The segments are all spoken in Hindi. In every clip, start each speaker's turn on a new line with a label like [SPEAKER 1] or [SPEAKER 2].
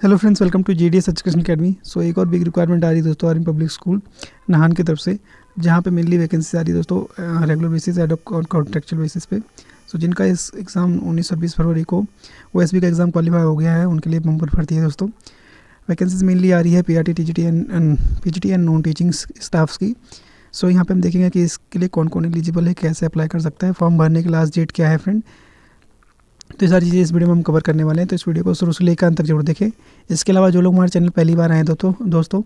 [SPEAKER 1] Hello friends, welcome to GDS education academy. So एक और बिग रिक्वायरमेंट आ रही है दोस्तों आर्मी पब्लिक स्कूल नाहन की तरफ से, जहाँ पे मेनली वैकेंसी आ रही है दोस्तों रेगुलर बेसिस एड और कॉन्ट्रेक्चुअल बेसिस पे। सो जिनका इस एग्ज़ाम 19 और 20 फरवरी को ओएसबी का एग्ज़ाम क्वालिफाई हो गया है, उनके लिए बम्पर भर्ती है दोस्तों। वैकेंसीज मेनली आ रही है PRT, TGT and non teaching staffs की। सो यहाँ पे हम देखेंगे कि इसके लिए कौन कौन एलिजिबल है, कैसे अप्लाई कर सकता है, फॉर्म भरने की लास्ट डेट क्या है फ्रेंड। तो ये सारी चीज़ें इस वीडियो में हम कवर करने वाले हैं, तो इस वीडियो को शुरू से लेकर अंत तक जरूर देखें। इसके अलावा जो लोग हमारे चैनल पहली बार आए हैं दोस्तों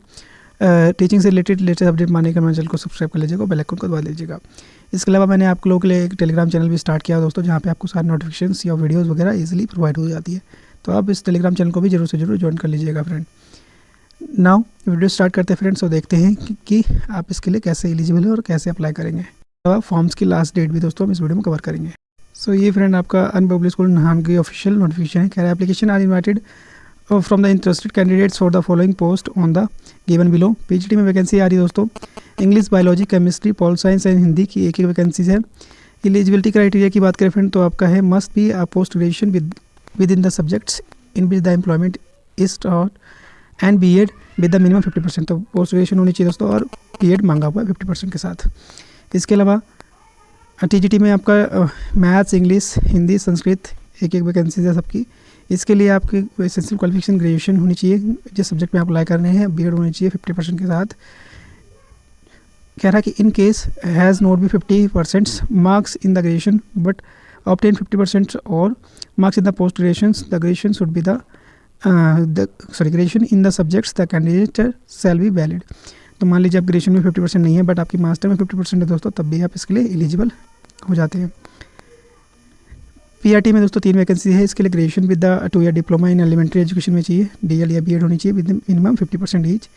[SPEAKER 1] टीचिंग से रिलेटेड लेटेस्ट अपडेट मानने के हमारे चैनल को सब्सक्राइब कर लीजिएगा, बेल आइकन को दबा लीजिएगा। इसके अलावा मैंने आप लोगों के लिए एक टेलीग्राम चैनल भी स्टार्ट किया दोस्तों, जहाँ पे आपको सारे नोटिफिकेशंस या वीडियोज़ वगैरह ईजिली प्रोवाइड हो जाती है। तो आप इस टेलीग्राम चैनल को भी जरूर से जरूर ज्वाइन कर लीजिएगा फ्रेंड। नाउ वीडियो स्टार्ट करते हैं फ्रेंड्स, और देखते हैं कि आप इसके लिए कैसे एलिजिबल है और कैसे अप्लाई करेंगे। फॉर्म्स की लास्ट डेट भी दोस्तों हम इस वीडियो में कवर करेंगे। सो ये फ्रेंड आपका आर्मी पब्लिक स्कूल नाहन की ऑफिशियल नोटिफिकेशन है। कह रहा है application are invited from the interested candidates for the following post on the given below. PGT में वैकेंसी आ रही है दोस्तों, English, biology, chemistry, pol science and Hindi की एक वैकेंसीज है। एलिजिबिलिटी क्राइटेरिया की बात करें फ्रेंड, तो आपका है must be a post graduation within the subjects in which the employment is taught and BEd with the minimum 50%। तो पोस्ट ग्रेजुएशन होनी चाहिए दोस्तों, और बीएड मांगा हुआ है 50% के साथ। इसके अलावा टीजीटी में आपका मैथ्स, इंग्लिश, हिंदी, संस्कृत एक वैकेंसीज है सबकी। इसके लिए आपकी एसेंशियल क्वालिफिकेशन ग्रेजुएशन होनी चाहिए, जिस सब्जेक्ट में आप अप्लाई कर रहे हैं, बीएड होनी चाहिए 50% के साथ। कह रहा है कि in case has not be 50% marks in the graduation but obtain 50% और marks in the post graduation, the graduation should be graduation in the subjects the candidate shall be valid. तो मान लीजिए आप ग्रेजुएशन में 50% नहीं है, बट आपकी मास्टर में 50% है दोस्तों, तब भी आप इसके लिए एलिजिबल हो जाते हैं। पीआरटी में दोस्तों 3 वैकेंसी है। इसके लिए graduation with the 2 year diploma in elementary education में चाहिए, डीएल या बीएड होनी चाहिए विद मिनिमम 50% ईच।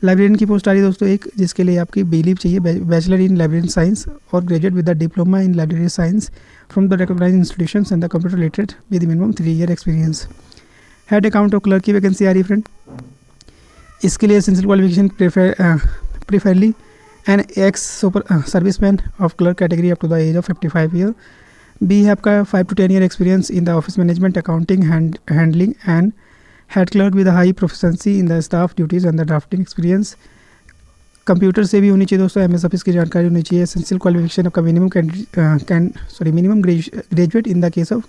[SPEAKER 1] लाइब्रेरियन की पोस्ट आ रही है दोस्तों एक, जिसके लिए आपकी बीलीव चाहिए, बैचलर इन लाइब्रेरियन साइंस और graduate with the diploma in library science from the recognised institutions and the computer literate with minimum 3 year experience. Head account और क्लर्क की वैकेंसी आ रही है फ्रेंड। इसके लिए essential qualification preferably an ex super serviceman of clerk category up to the age of 55 year. B है आपका 5 to 10 year experience in the office management, accounting, handling and head clerk with high proficiency in the staff duties and the drafting experience. Computer से भी होनी चाहिए दोस्तों, एमएस ऑफिस की जानकारी होनी चाहिए। एसेंशियल क्वालिफिकेशन आपका minimum graduate in the case of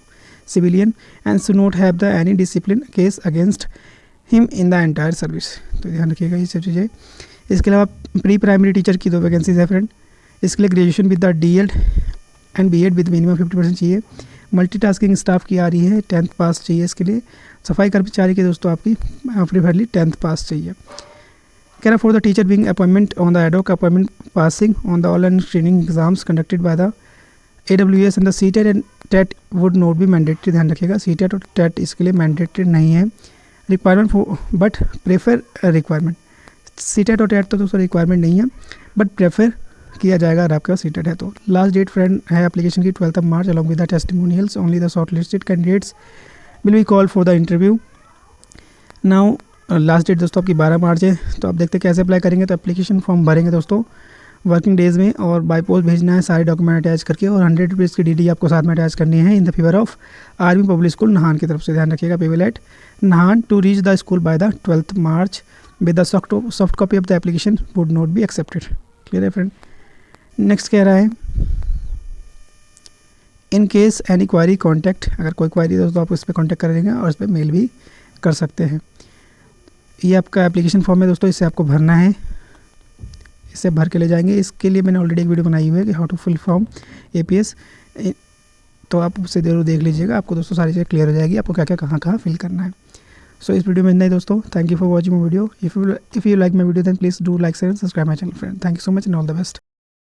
[SPEAKER 1] civilian and should not have the any discipline case against him in the entire service. तो ध्यान रखिएगा ये सब चीज़ें। इसके अलावा प्री प्राइमरी टीचर की 2 वैकेंसीज है फ्रेंड। इसके लिए graduation with the DEd and BEd with minimum 50% चाहिए। मल्टीटास्किंग स्टाफ की आ रही है, 10th पास चाहिए इसके लिए। सफाई कर्मचारी की दोस्तों आपकी प्रीफरली 10th पास चाहिए। कह रहा for the teacher being appointment on the ad hoc appointment passing on the online screening exams conducted by the AWS and the CTET and TET would not be mandatory. ध्यान रखिएगा, सीटेट और टेट इसके लिए मैंडेटरी नहीं है, requirement for but prefer requirement. CTET और टेट तो दोस्तों रिक्वायरमेंट नहीं है, बट प्रेफर किया जाएगा अगर आपके पास सीटेट है तो। लास्ट डेट फ्रेंड है एप्लीकेशन की 12th March. Along with the testimonials only the short listed candidates will be call for the interview. Now last date दोस्तों आपकी 12 मार्च है। तो आप देखते हैं कैसे अप्लाई करेंगे। तो एप्लीकेशन फॉर्म भरेंगे दोस्तों वर्किंग डेज़ में, और बाय पोस्ट भेजना है सारे डॉक्यूमेंट अटैच करके, और 100 रुपीज़ की डीडी आपको साथ में अटैच करनी है in the favour of Army Public School Nahan की तरफ से। ध्यान रखिएगा, payable at Nahan to reach the school by the 12th March with the soft copy of the application would not be accepted. Clear है फ्रेंड। नेक्स्ट कह रहा है in case any query contact, अगर कोई क्वारी दोस्तों आप इस पर कॉन्टैक्ट करेंगे और इस पर मेल भी कर सकते हैं। ये आपका एप्लीकेशन फॉर्म है दोस्तों, इसे आपको भरना है, इसे भर के ले जाएंगे। इसके लिए मैंने ऑलरेडी एक वीडियो बनाई हुई है कि how to fill form APS, तो आप उससे जरूर देख लीजिएगा, आपको दोस्तों सारी चीज़ें क्लियर हो जाएगी, आपको क्या क्या कहाँ फिल करना है। सो इस वीडियो में इतना ही दोस्तों। Thank you for watching my video. If you like my video then please do like share and subscribe my channel friend. Thank you so much and all the best.